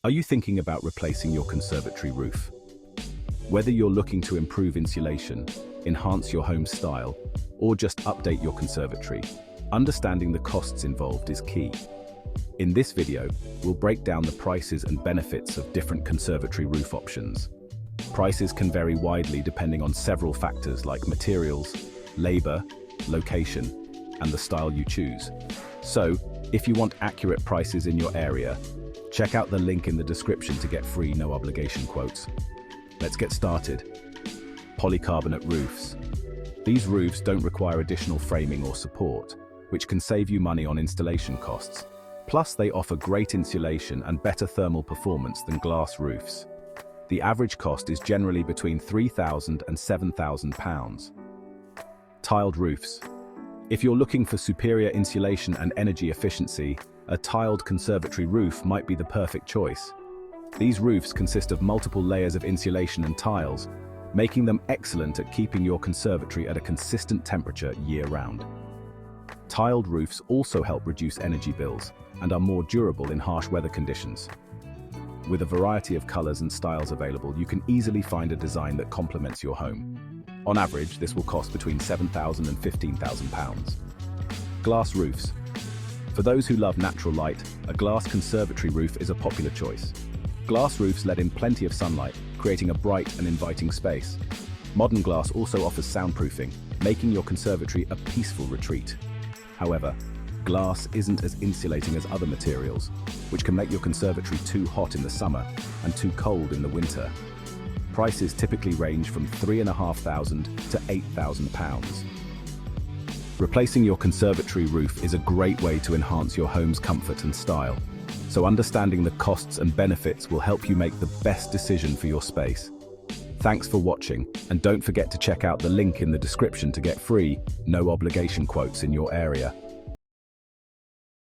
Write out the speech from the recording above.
Are you thinking about replacing your conservatory roof? Whether you're looking to improve insulation, enhance your home style, or just update your conservatory, understanding the costs involved is key. In this video, we'll break down the prices and benefits of different conservatory roof options. Prices can vary widely depending on several factors like materials, labor, location, and the style you choose. So, if you want accurate prices in your area, check out the link in the description to get free no-obligation quotes. Let's get started. Polycarbonate roofs. These roofs don't require additional framing or support, which can save you money on installation costs. Plus, they offer great insulation and better thermal performance than glass roofs. The average cost is generally between £3,000 and £7,000. Tiled roofs. If you're looking for superior insulation and energy efficiency, a tiled conservatory roof might be the perfect choice. These roofs consist of multiple layers of insulation and tiles, making them excellent at keeping your conservatory at a consistent temperature year-round. Tiled roofs also help reduce energy bills and are more durable in harsh weather conditions. With a variety of colors and styles available, you can easily find a design that complements your home. On average, this will cost between £7,000 and £15,000. Glass roofs. For those who love natural light, a glass conservatory roof is a popular choice. Glass roofs let in plenty of sunlight, creating a bright and inviting space. Modern glass also offers soundproofing, making your conservatory a peaceful retreat. However, glass isn't as insulating as other materials, which can make your conservatory too hot in the summer and too cold in the winter. Prices typically range from £3,500 to £8,000. Replacing your conservatory roof is a great way to enhance your home's comfort and style, so understanding the costs and benefits will help you make the best decision for your space. Thanks for watching, and don't forget to check out the link in the description to get free, no-obligation quotes in your area.